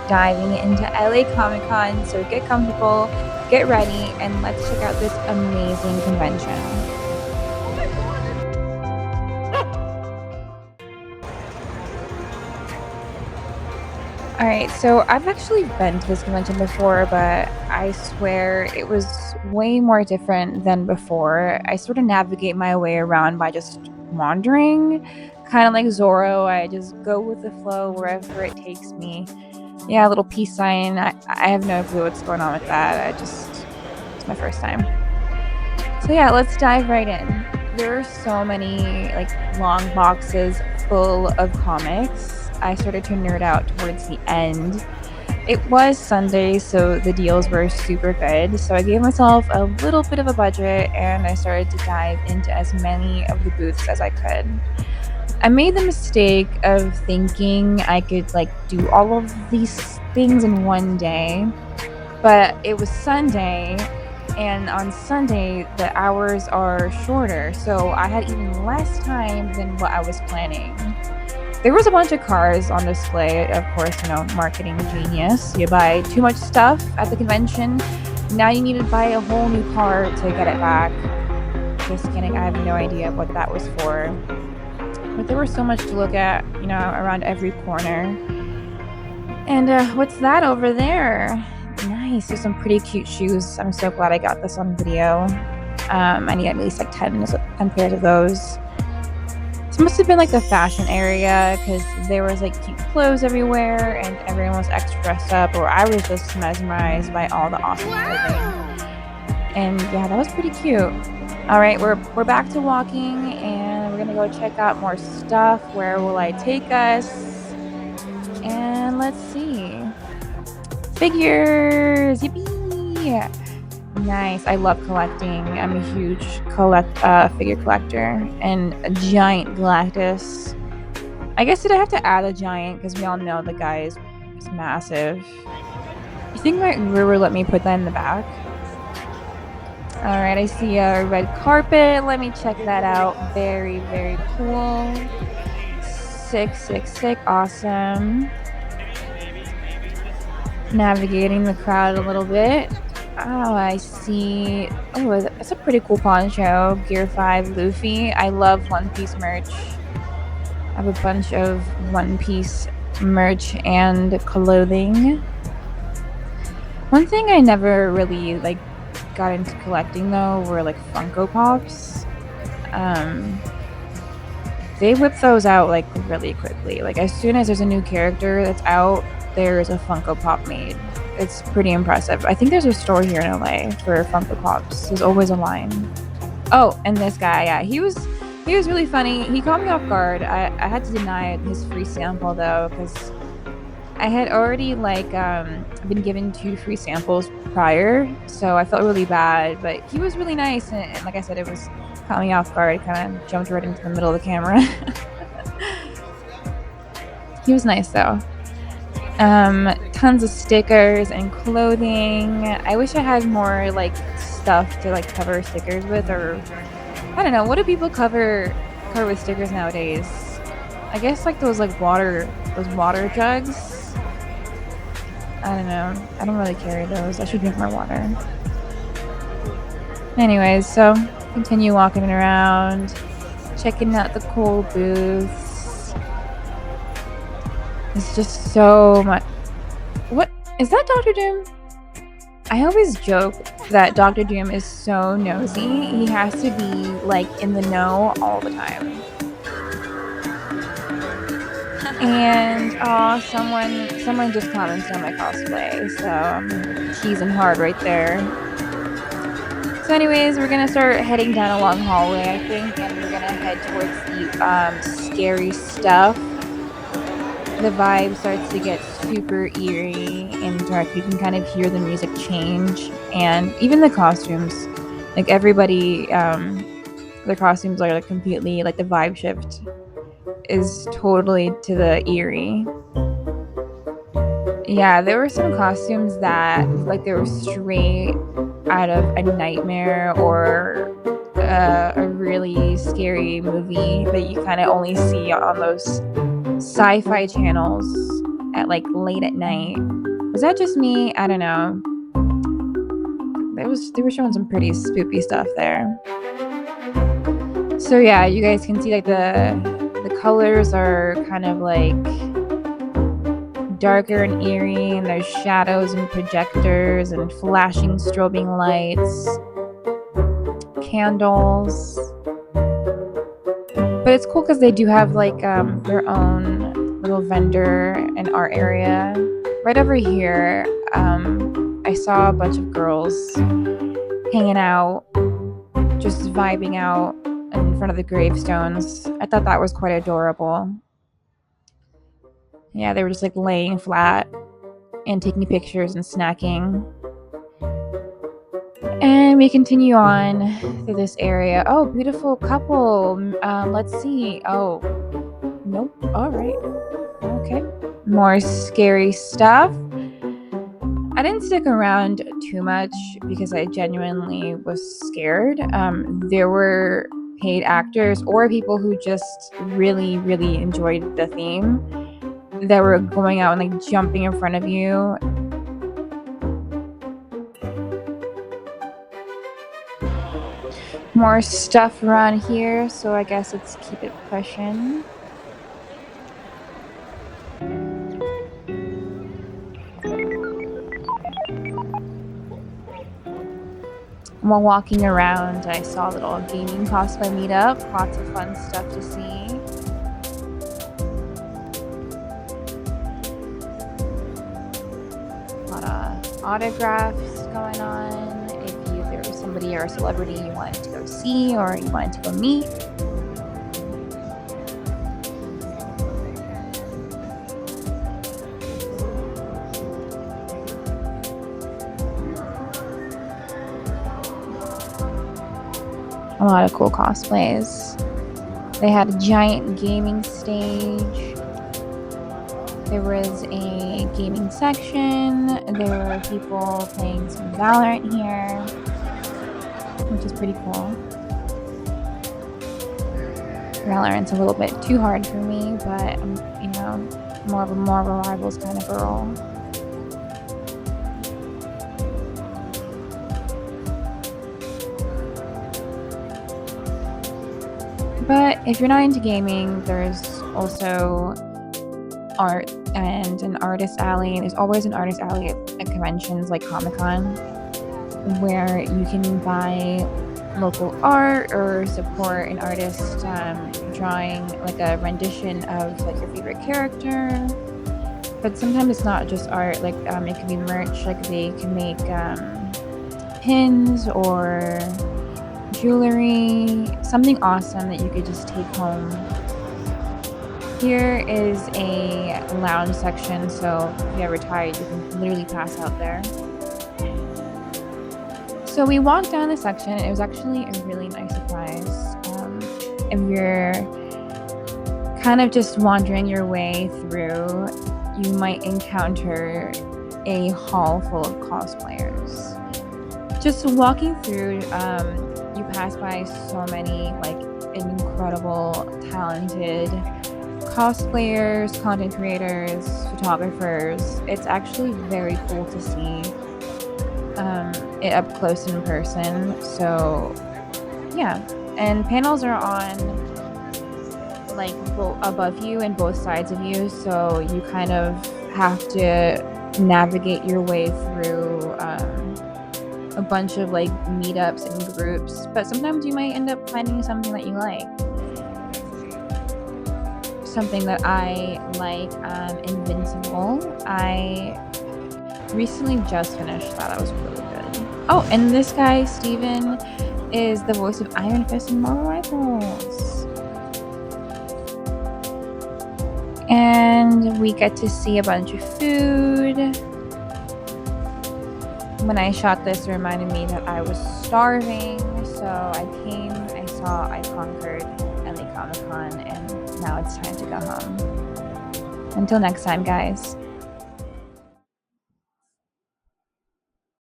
diving into LA Comic Con, so get comfortable, get ready, and let's check out this amazing convention. Alright, so I've actually been to this convention before, but I swear it was way more different than before. I sort of navigate my way around by just wandering, kind of like Zorro. I just go with the flow wherever it takes me. Yeah, a little peace sign. I have no clue what's going on with that. It's my first time. So yeah, let's dive right in. There are so many like long boxes full of comics. I started to nerd out towards the end. It was Sunday, so the deals were super good. So I gave myself a little bit of a budget and I started to dive into as many of the booths as I could. I made the mistake of thinking I could like do all of these things in one day, but it was Sunday, and on Sunday the hours are shorter, so I had even less time than what I was planning. There was a bunch of cars on display, of course, marketing genius. You buy too much stuff at the convention, now you need to buy a whole new car to get it back. Just kidding, I have no idea what that was for. But there was so much to look at, around every corner. And what's that over there? Nice, there's some pretty cute shoes. I'm so glad I got this on video. I need at least like 10 pairs of those. This must have been like the fashion area because there was like cute clothes everywhere and everyone was extra dressed up, or I was just mesmerized by all the awesome clothing. And yeah, that was pretty cute. All right, we're back to walking and we're gonna go check out more stuff. Where will I take us? And let's see. Figures! Yippee! Nice. I love collecting. I'm a huge figure collector, and a giant Galactus. I guess did I have to add a giant because we all know the guy is massive. You think my Uber would let me put that in the back? Alright, I see a red carpet. Let me check that out. Very, very cool. Sick. Awesome. Navigating the crowd a little bit. Oh, I see. Oh, that's a pretty cool poncho. Gear 5 Luffy. I love One Piece merch. I have a bunch of One Piece merch and clothing. One thing I never really got into collecting though were like Funko Pops. They whip those out really quickly. Like as soon as there's a new character that's out, there's a Funko Pop made. It's pretty impressive. I think there's a store here in LA for Funko Pops. There's always a line. Oh, and this guy, yeah, he was really funny. He caught me off guard. I had to deny his free sample though, because I had already been given 2 free samples prior, so I felt really bad. But he was really nice, and like I said, it was caught me off guard. Kind of jumped right into the middle of the camera. He was nice though. Tons of stickers and clothing. I wish I had more stuff to cover stickers with, or I don't know. What do people cover with stickers nowadays? I guess those water jugs. I don't know. I don't really carry those. I should drink more water. Anyways, so continue walking around, checking out the cool booths. It's just so much. What is that, Dr. Doom? I always joke that Dr. Doom is so nosy. He has to be in the know all the time. And someone just commented on my cosplay, so I'm teasing hard right there. So anyways, we're gonna start heading down a long hallway, I think, and we're gonna head towards the scary stuff. The vibe starts to get super eerie and dark. You can kind of hear the music change, and even the costumes. Everybody, their costumes are completely the vibe shift is totally to the eerie. Yeah, there were some costumes that they were straight out of a nightmare or a really scary movie that you kind of only see on those sci-fi channels at late at night. Was that just me? I don't know. They were showing some pretty spooky stuff there. So yeah, you guys can see like the colors are kind of like darker and eerie, and there's shadows and projectors and flashing strobing lights, candles. But it's cool because they do have like their own little vendor and art area. Right over here, I saw a bunch of girls hanging out, just vibing out in front of the gravestones. I thought that was quite adorable. Yeah, they were just like laying flat and taking pictures and snacking. And we continue on through this area. Oh, beautiful couple. Let's see. Oh, nope. All right. Okay. More scary stuff. I didn't stick around too much because I genuinely was scared. There were paid actors or people who just really, really enjoyed the theme that were going out and like jumping in front of you. More stuff around here, so I guess let's keep it pushing. While walking around, I saw a little gaming cosplay meetup. Lots of fun stuff to see. A lot of autographs going on. If there was somebody or a celebrity you wanted to go see or you wanted to go meet. A lot of cool cosplays. They had a giant gaming stage. There was a gaming section. There were people playing some Valorant here, which is pretty cool. Valorant's a little bit too hard for me, but I'm, you know, more of a Marvel Rivals kind of girl. But if you're not into gaming, there's also art and an artist alley. There's always an artist alley at conventions like Comic-Con where you can buy local art or support an artist drawing like a rendition of like your favorite character. But sometimes it's not just art, like it can be merch, like they can make pins or jewelry, something awesome that you could just take home. Here is a lounge section, so if you're retired, you can literally pass out there. So we walked down this section, and it was actually a really nice surprise. If you're kind of just wandering your way through, you might encounter a hall full of cosplayers. Just walking through, you pass by so many like incredible, talented cosplayers, content creators, photographers. It's actually very cool to see it up close in person. So yeah, and panels are on like above you and both sides of you, so you kind of have to navigate your way through a bunch of like meetups and groups, but sometimes you might end up finding something that you like. Something that I like, Invincible. I recently just finished that. That was really good. Oh, and this guy, Steven, is the voice of Iron Fist in Marvel Rivals. And we get to see a bunch of food. When I shot this, it reminded me that I was starving, so I came, I saw, I conquered LA Comic Con, and now it's time to go home. Until next time, guys.